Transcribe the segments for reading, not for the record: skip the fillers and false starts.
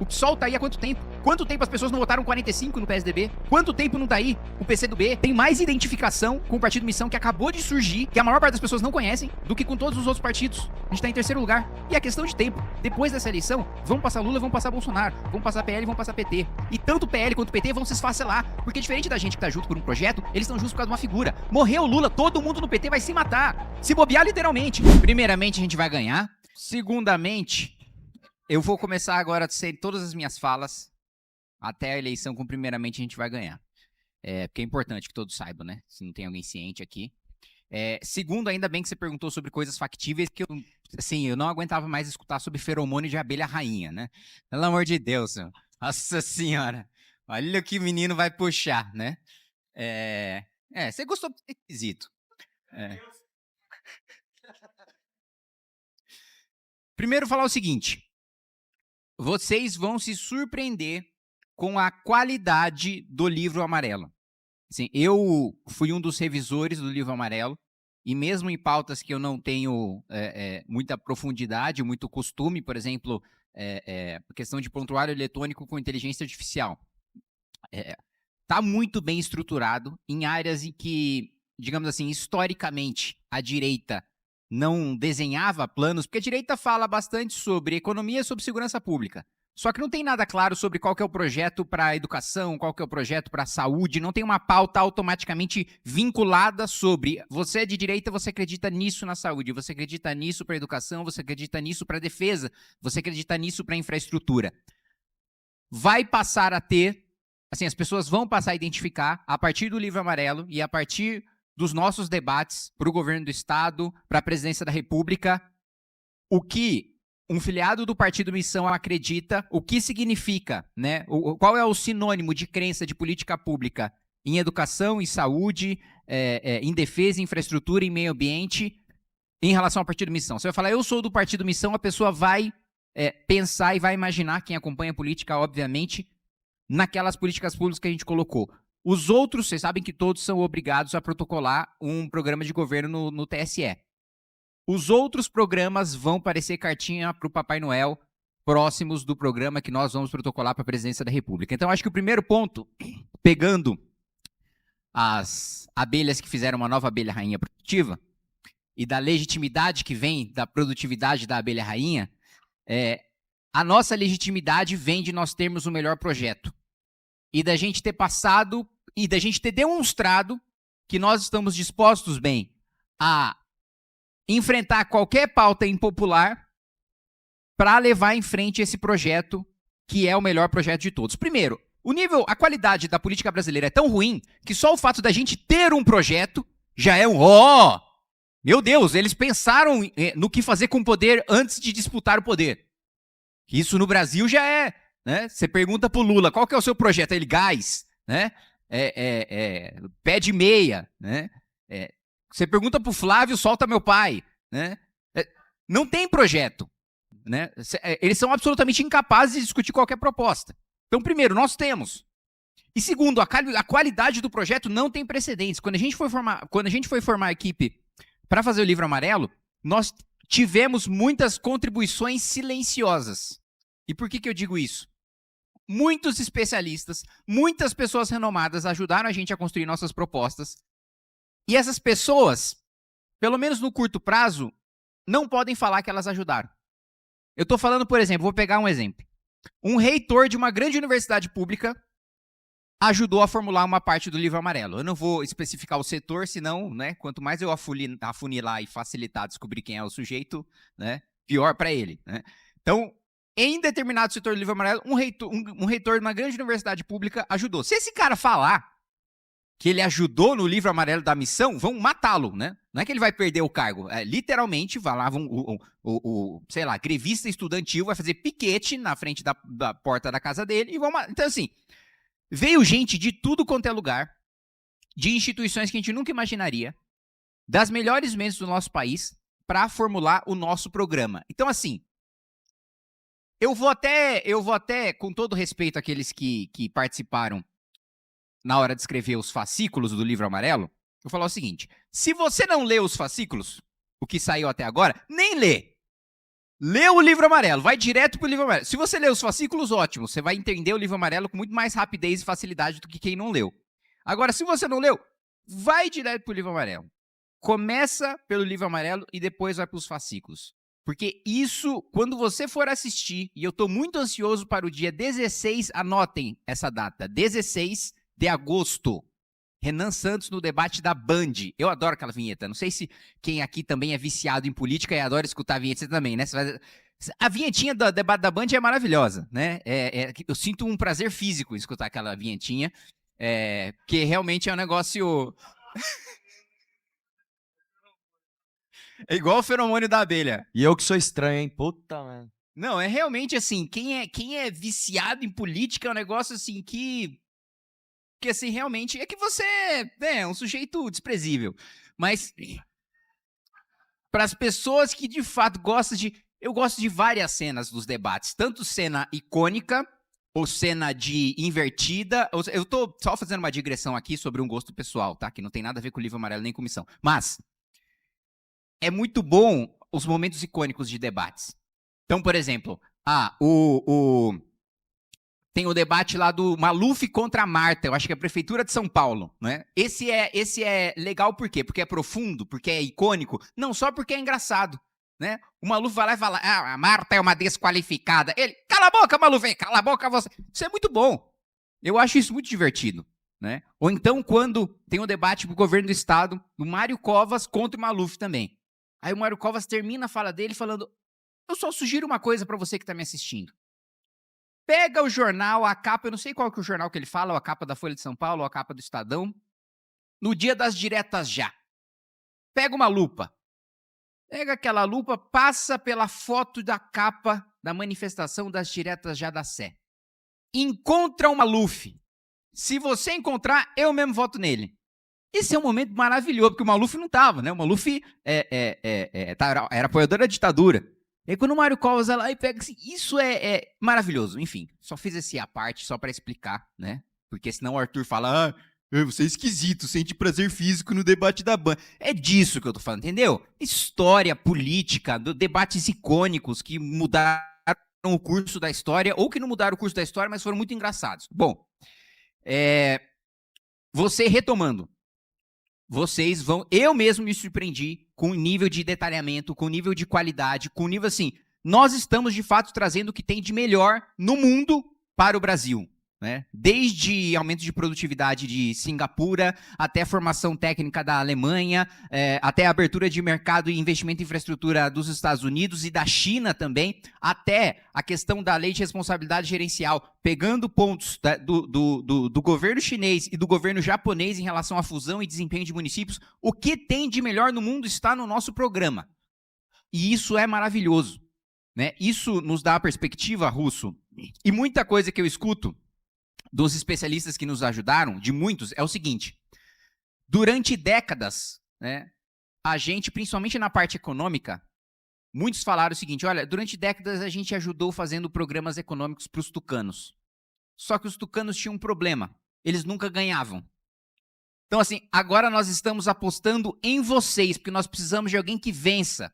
O PSOL tá aí há quanto tempo? Quanto tempo as pessoas não votaram 45 no PSDB? Quanto tempo não tá aí o PCdoB? Tem mais identificação com o Partido Missão, que acabou de surgir, que a maior parte das pessoas não conhecem, do que com todos os outros partidos. A gente tá em terceiro lugar. E é questão de tempo. Depois dessa eleição, vão passar Lula, vão passar Bolsonaro, vão passar PL, vão passar PT. E tanto PL quanto PT vão se esfacelar. Porque diferente da gente que tá junto por um projeto, eles estão juntos por causa de uma figura. Morreu o Lula, todo mundo no PT vai se matar. Se bobear literalmente. Primeiramente, a gente vai ganhar. Segundamente, eu vou começar agora a ser todas as minhas falas até a eleição com primeiramente a gente vai ganhar. Porque é importante que todos saibam, né? Se não tem alguém ciente aqui. Segundo, ainda bem que você perguntou sobre coisas factíveis, que eu não aguentava mais escutar sobre feromônio de abelha rainha, né? Pelo amor de Deus, nossa senhora. Olha o que o menino vai puxar, né? Você gostou do requisito. Primeiro, falar o seguinte. Vocês vão se surpreender com a qualidade do livro amarelo. Assim, eu fui um dos revisores do livro amarelo, e mesmo em pautas que eu não tenho muita profundidade, muito costume, por exemplo, questão de prontuário eletrônico com inteligência artificial, está muito bem estruturado em áreas em que, digamos assim, historicamente, a direita não desenhava planos, porque a direita fala bastante sobre economia e sobre segurança pública. Só que não tem nada claro sobre qual que é o projeto para a educação, qual que é o projeto para a saúde, não tem uma pauta automaticamente vinculada sobre você é de direita, você acredita nisso na saúde, você acredita nisso para a educação, você acredita nisso para a defesa, você acredita nisso para a infraestrutura. Vai passar a ter, assim, as pessoas vão passar a identificar, a partir do livro amarelo e a partir dos nossos debates para o governo do Estado, para a presidência da República, o que um filiado do Partido Missão acredita, o que significa, né? Qual é o sinônimo de crença de política pública em educação, em saúde, em defesa, em infraestrutura, em meio ambiente, em relação ao Partido Missão. Você vai falar, eu sou do Partido Missão, a pessoa vai pensar e vai imaginar, quem acompanha a política, obviamente, naquelas políticas públicas que a gente colocou. Os outros, vocês sabem que todos são obrigados a protocolar um programa de governo no TSE. Os outros programas vão parecer cartinha para o Papai Noel, próximos do programa que nós vamos protocolar para a presidência da República. Então, acho que o primeiro ponto, pegando as abelhas que fizeram uma nova abelha rainha produtiva, e da legitimidade que vem da produtividade da abelha rainha, a nossa legitimidade vem de nós termos o melhor projeto. E da gente ter passado, e da gente ter demonstrado que nós estamos dispostos, bem, a enfrentar qualquer pauta impopular para levar em frente esse projeto que é o melhor projeto de todos. Primeiro, a qualidade da política brasileira é tão ruim que só o fato da gente ter um projeto já é meu Deus, eles pensaram no que fazer com o poder antes de disputar o poder. Isso no Brasil já é, né? Você pergunta pro Lula, qual que é o seu projeto? Ele, gás, né? Pé de meia, né? Você pergunta pro Flávio, solta meu pai, né? Não tem projeto, né? Eles são absolutamente incapazes de discutir qualquer proposta. Então, primeiro, nós temos. E segundo, a qualidade do projeto não tem precedentes. Quando a gente foi formar a equipe para fazer o livro amarelo, nós tivemos muitas contribuições silenciosas. E por que eu digo isso? Muitos especialistas, muitas pessoas renomadas ajudaram a gente a construir nossas propostas. E essas pessoas, pelo menos no curto prazo, não podem falar que elas ajudaram. Eu estou falando, por exemplo, vou pegar um exemplo. Um reitor de uma grande universidade pública ajudou a formular uma parte do livro amarelo. Eu não vou especificar o setor, senão, né, quanto mais eu afunilar e facilitar descobrir quem é o sujeito, né, pior para ele. Né? Então, em determinado setor do livro amarelo, um reitor de uma grande universidade pública ajudou. Se esse cara falar que ele ajudou no livro amarelo da missão, vão matá-lo, né? Não é que ele vai perder o cargo. Literalmente, vai lá, sei lá, grevista estudantil vai fazer piquete na frente da porta da casa dele e vão matar. Então, assim, veio gente de tudo quanto é lugar, de instituições que a gente nunca imaginaria, das melhores mentes do nosso país, para formular o nosso programa. Então, assim, eu vou até, com todo respeito àqueles que participaram na hora de escrever os fascículos do livro amarelo, eu vou falar o seguinte, se você não lê os fascículos, o que saiu até agora, nem lê. Lê o livro amarelo, vai direto pro livro amarelo. Se você ler os fascículos, ótimo, você vai entender o livro amarelo com muito mais rapidez e facilidade do que quem não leu. Agora, se você não leu, vai direto pro livro amarelo. Começa pelo livro amarelo e depois vai para os fascículos. Porque isso, quando você for assistir, e eu estou muito ansioso para o dia 16, anotem essa data, 16 de agosto, Renan Santos no debate da Band. Eu adoro aquela vinheta. Não sei se quem aqui também é viciado em política e adora escutar a vinheta, você também, né? A vinhetinha do debate da Band é maravilhosa, né? Eu sinto um prazer físico em escutar aquela vinhetinha, porque realmente é um negócio... É igual o feromônio da abelha. E eu que sou estranho, hein? Puta, mano. Não, é realmente assim, quem é viciado em política é um negócio assim que assim, realmente, é que você é um sujeito desprezível. Mas para as pessoas que de fato gostam de... Eu gosto de várias cenas dos debates, tanto cena icônica ou cena de invertida. Eu tô só fazendo uma digressão aqui sobre um gosto pessoal, tá? Que não tem nada a ver com o livro amarelo nem comissão. Mas é muito bom os momentos icônicos de debates. Então, por exemplo, tem o debate lá do Maluf contra a Marta, eu acho que é a Prefeitura de São Paulo, né? Esse é legal por quê? Porque é profundo, porque é icônico, não só porque é engraçado, né? O Maluf vai lá e fala, a Marta é uma desqualificada. Ele, cala a boca, Maluf, cala a boca você. Isso é muito bom. Eu acho isso muito divertido, né? Ou então quando tem um debate pro governo do estado, do Mário Covas contra o Maluf também. Aí o Mário Covas termina a fala dele falando, eu só sugiro uma coisa para você que está me assistindo. Pega o jornal, a capa, eu não sei qual que é o jornal que ele fala, ou a capa da Folha de São Paulo, ou a capa do Estadão, no dia das diretas já. Pega uma lupa. Pega aquela lupa, passa pela foto da capa da manifestação das diretas já da Sé. Encontra o Maluf. Se você encontrar, eu mesmo voto nele. Esse é um momento maravilhoso, porque o Maluf não estava, né? O Maluf era apoiador da ditadura. E aí, quando o Mário Covas vai lá e pega assim, isso é maravilhoso. Enfim, só fiz esse à parte só para explicar, né? Porque senão o Arthur fala, você é esquisito, sente prazer físico no debate da Band. É disso que eu tô falando, entendeu? História, política, debates icônicos que mudaram o curso da história, ou que não mudaram o curso da história, mas foram muito engraçados. Bom, você retomando. Vocês vão... Eu mesmo me surpreendi com o nível de detalhamento, com o nível de qualidade, com o nível assim... Nós estamos, de fato, trazendo o que tem de melhor no mundo para o Brasil, né? Desde aumento de produtividade de Singapura, até formação técnica da Alemanha, até a abertura de mercado e investimento em infraestrutura dos Estados Unidos e da China também, até a questão da lei de responsabilidade gerencial, pegando pontos do governo chinês e do governo japonês em relação à fusão e desempenho de municípios. O que tem de melhor no mundo está no nosso programa. E isso é maravilhoso, né? Isso nos dá a perspectiva, Russo, e muita coisa que eu escuto dos especialistas que nos ajudaram, de muitos, é o seguinte: durante décadas, né, a gente, principalmente na parte econômica, muitos falaram o seguinte, olha, durante décadas a gente ajudou fazendo programas econômicos para os tucanos. Só que os tucanos tinham um problema, eles nunca ganhavam. Então, assim, agora nós estamos apostando em vocês, porque nós precisamos de alguém que vença.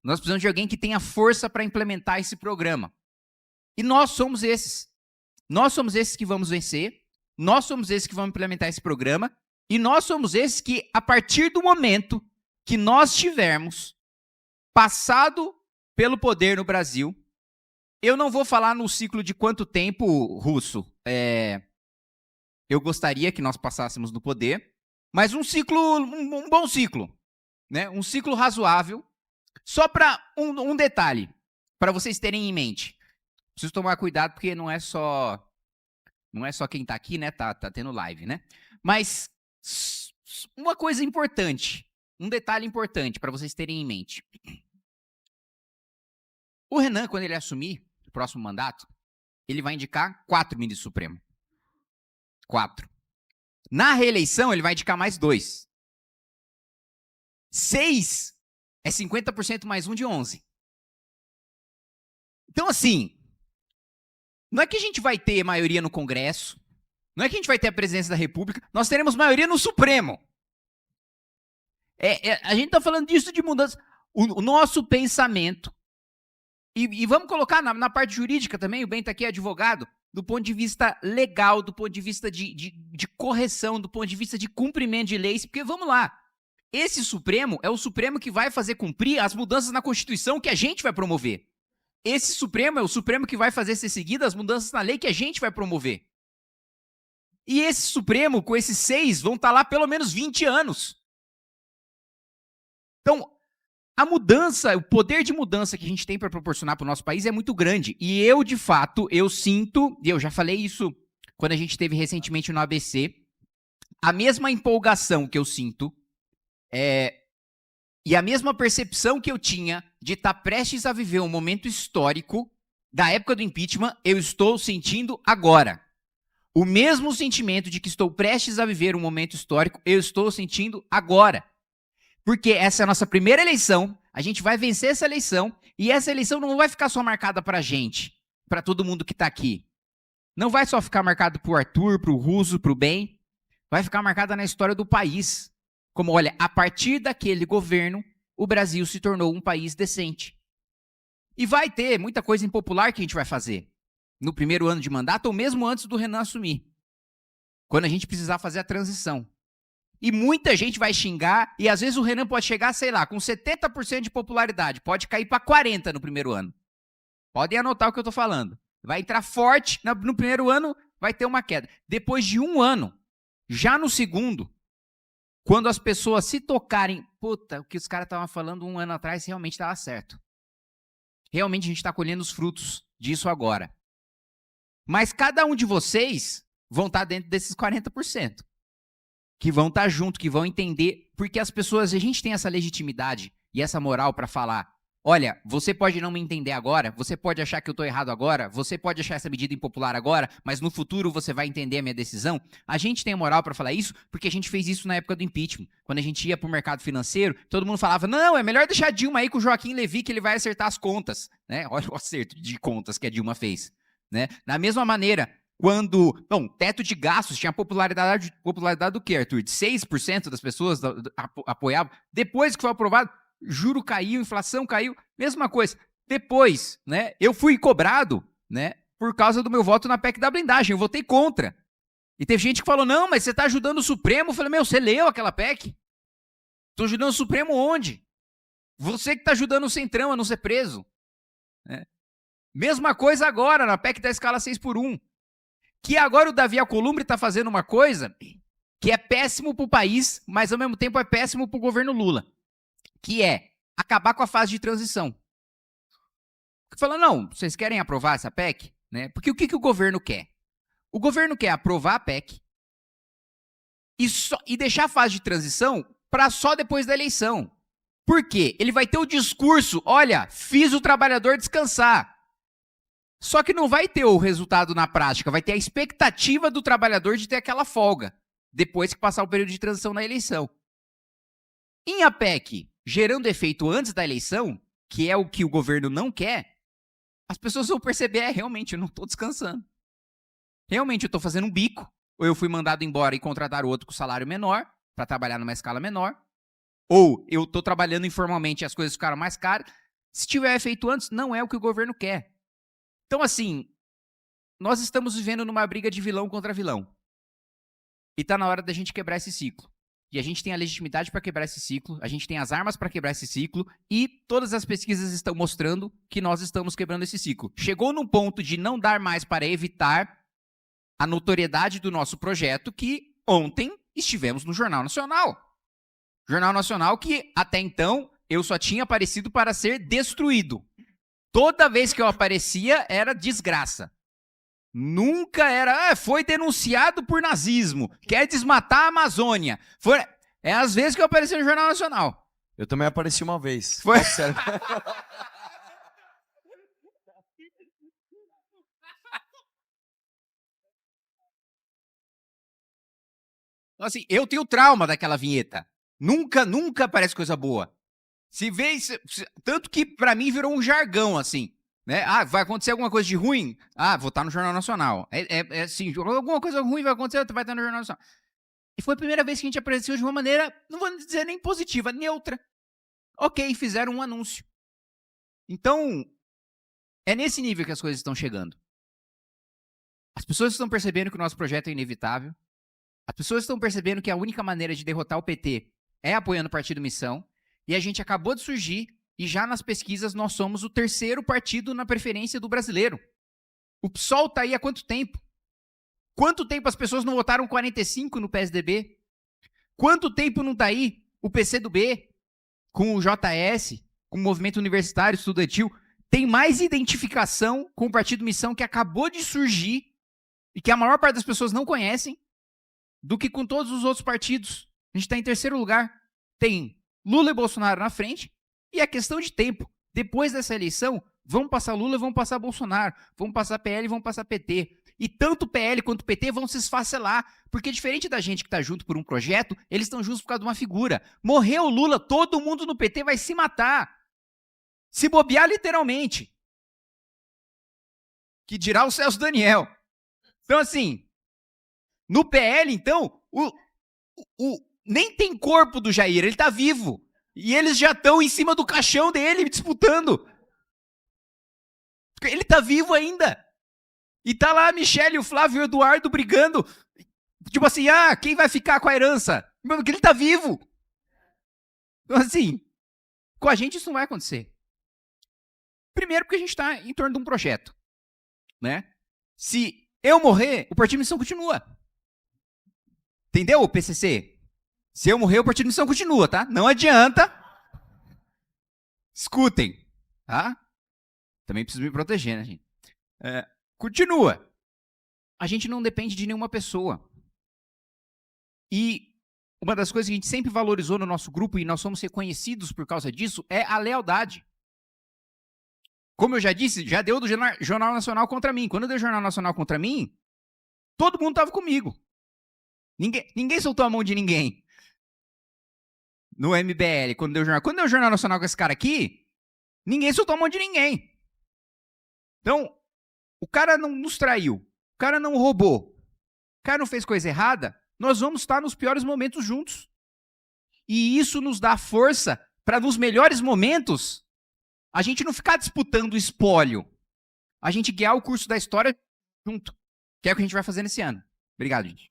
Nós precisamos de alguém que tenha força para implementar esse programa. E nós somos esses. Nós somos esses que vamos vencer, nós somos esses que vamos implementar esse programa, e nós somos esses que, a partir do momento que nós tivermos passado pelo poder no Brasil, eu não vou falar no ciclo de quanto tempo, Russo, eu gostaria que nós passássemos no poder, mas um bom ciclo, né? Um ciclo razoável. Só para um detalhe, para vocês terem em mente. Preciso tomar cuidado porque não é só quem está aqui, né? Tá tendo live, né? Mas uma coisa importante, um detalhe importante para vocês terem em mente. O Renan, quando ele assumir o próximo mandato, ele vai indicar 4 ministros supremos. 4. Na reeleição, ele vai indicar mais 2. 6 é 50% mais 1 de 11. Então, assim, não é que a gente vai ter maioria no Congresso, não é que a gente vai ter a presidência da República, nós teremos maioria no Supremo. A gente está falando disso de mudança. O nosso pensamento E vamos colocar na parte jurídica também, o Bento aqui é advogado, do ponto de vista legal, do ponto de vista de correção, do ponto de vista de cumprimento de leis, porque vamos lá, esse Supremo é o Supremo que vai fazer cumprir as mudanças na Constituição que a gente vai promover. Esse Supremo é o Supremo que vai fazer ser seguidas as mudanças na lei que a gente vai promover. E esse Supremo, com esses 6, vão estar lá pelo menos 20 anos. Então, a mudança, o poder de mudança que a gente tem para proporcionar para o nosso país é muito grande. E eu, de fato, eu sinto, e eu já falei isso quando a gente esteve recentemente no ABC, a mesma empolgação que eu sinto e a mesma percepção que eu tinha de estar prestes a viver um momento histórico da época do impeachment, eu estou sentindo agora. O mesmo sentimento de que estou prestes a viver um momento histórico, eu estou sentindo agora. Porque essa é a nossa primeira eleição, a gente vai vencer essa eleição, e essa eleição não vai ficar só marcada para a gente, para todo mundo que está aqui. Não vai só ficar marcado para o Arthur, para o Russo, para o Ben, vai ficar marcada na história do país. Como, olha, a partir daquele governo, o Brasil se tornou um país decente. E vai ter muita coisa impopular que a gente vai fazer no primeiro ano de mandato, ou mesmo antes do Renan assumir, quando a gente precisar fazer a transição. E muita gente vai xingar, e às vezes o Renan pode chegar, sei lá, com 70% de popularidade, pode cair para 40% no primeiro ano. Podem anotar o que eu estou falando. Vai entrar forte, no primeiro ano vai ter uma queda. Depois de um ano, já no segundo, quando as pessoas se tocarem, puta, o que os caras estavam falando um ano atrás realmente estava certo. Realmente a gente está colhendo os frutos disso agora. Mas cada um de vocês vão estar dentro desses 40%. Que vão estar junto, que vão entender, porque as pessoas, a gente tem essa legitimidade e essa moral para falar, olha, você pode não me entender agora, você pode achar que eu estou errado agora, você pode achar essa medida impopular agora, mas no futuro você vai entender a minha decisão. A gente tem a moral para falar isso, porque a gente fez isso na época do impeachment. Quando a gente ia para o mercado financeiro, todo mundo falava, não, é melhor deixar a Dilma aí com o Joaquim Levy, que ele vai acertar as contas. Né? Olha o acerto de contas que a Dilma fez. Né? Da mesma maneira, quando, teto de gastos tinha popularidade do quê, Arthur? De 6% das pessoas apoiavam. Depois que foi aprovado, juro caiu, inflação caiu, mesma coisa. Depois, né, eu fui cobrado, né, por causa do meu voto na PEC da blindagem, eu votei contra. E teve gente que falou, não, mas você está ajudando o Supremo. Eu falei, você leu aquela PEC? Estou ajudando o Supremo onde? Você que está ajudando o Centrão a não ser preso. Né? Mesma coisa agora, na PEC da escala 6x1. Que agora o Davi Alcolumbre está fazendo uma coisa que é péssimo para o país, mas ao mesmo tempo é péssimo para o governo Lula, que é acabar com a fase de transição. Falando, não, vocês querem aprovar essa PEC? Né? Porque o que o governo quer? O governo quer aprovar a PEC e deixar a fase de transição para só depois da eleição. Por quê? Ele vai ter o discurso, olha, fiz o trabalhador descansar. Só que não vai ter o resultado na prática, vai ter a expectativa do trabalhador de ter aquela folga, depois que passar o período de transição na eleição. Em a PEC, gerando efeito antes da eleição, que é o que o governo não quer, as pessoas vão perceber, realmente, eu não estou descansando. Realmente, eu estou fazendo um bico, ou eu fui mandado embora e contratar outro com salário menor, para trabalhar numa escala menor, ou eu estou trabalhando informalmente e as coisas ficaram mais caras. Se tiver efeito antes, não é o que o governo quer. Então, assim, nós estamos vivendo numa briga de vilão contra vilão. E está na hora da gente quebrar esse ciclo. E a gente tem a legitimidade para quebrar esse ciclo, a gente tem as armas para quebrar esse ciclo, e todas as pesquisas estão mostrando que nós estamos quebrando esse ciclo. Chegou num ponto de não dar mais para evitar a notoriedade do nosso projeto, que ontem estivemos no Jornal Nacional. Jornal Nacional que, até então, eu só tinha aparecido para ser destruído. Toda vez que eu aparecia, era desgraça. Nunca era, foi denunciado por nazismo, quer desmatar a Amazônia. É às vezes que eu apareci no Jornal Nacional. Eu também apareci uma vez. Foi? Sério. Então, assim, eu tenho trauma daquela vinheta. Nunca aparece coisa boa. Se vê, tanto que pra mim virou um jargão, assim. Né? Ah, vai acontecer alguma coisa de ruim? Ah, vou estar no Jornal Nacional. É assim, alguma coisa ruim vai acontecer, vai estar no Jornal Nacional. E foi a primeira vez que a gente apareceu de uma maneira, não vou dizer nem positiva, neutra. Ok, fizeram um anúncio. Então, É nesse nível que as coisas estão chegando. As pessoas estão percebendo que o nosso projeto é inevitável. As pessoas estão percebendo que a única maneira de derrotar o PT é apoiando o Partido Missão. E a gente acabou de surgir e já nas pesquisas nós somos o 3º partido na preferência do brasileiro. O PSOL está aí há quanto tempo? Quanto tempo as pessoas não votaram 45 no PSDB? Quanto tempo não está aí o PCdoB com o JS, com o movimento universitário estudantil? Tem mais identificação com o Partido Missão que acabou de surgir e que a maior parte das pessoas não conhecem do que com todos os outros partidos. A gente está em 3º lugar. Tem Lula e Bolsonaro na frente e é questão de tempo. Depois dessa eleição, vão passar Lula e vão passar Bolsonaro. Vão passar PL e vão passar PT. E tanto o PL quanto o PT vão se esfacelar. Porque diferente da gente que está junto por um projeto, eles estão juntos por causa de uma figura. Morreu o Lula, todo mundo no PT vai se matar. Se bobear literalmente. Que dirá o Celso Daniel. Então assim, no PL então, nem tem corpo do Jair, ele tá vivo. E eles já estão em cima do caixão dele, disputando. Ele tá vivo ainda. E tá lá a Michele, o Flávio e o Eduardo brigando. Tipo assim, quem vai ficar com a herança? Porque ele tá vivo. Então assim, com a gente isso não vai acontecer. Primeiro porque a gente tá em torno de um projeto. Né? Se eu morrer, o Partido Missão continua. Entendeu, PCC? Se eu morrer, o Partido Missão continua, tá? Não adianta. Escutem, tá? Também preciso me proteger, né, gente? Continua. A gente não depende de nenhuma pessoa. E uma das coisas que a gente sempre valorizou no nosso grupo, e nós somos reconhecidos por causa disso, é a lealdade. Como eu já disse, já deu do Jornal Nacional contra mim. Quando deu o Jornal Nacional contra mim, todo mundo estava comigo. Ninguém soltou a mão de ninguém. No MBL, quando deu o Jornal Nacional com esse cara aqui, ninguém soltou a mão de ninguém. Então, o cara não nos traiu. O cara não roubou. O cara não fez coisa errada. Nós vamos estar nos piores momentos juntos. E isso nos dá força para, nos melhores momentos, a gente não ficar disputando o espólio. A gente guiar o curso da história junto. Que é o que a gente vai fazer nesse ano. Obrigado, gente.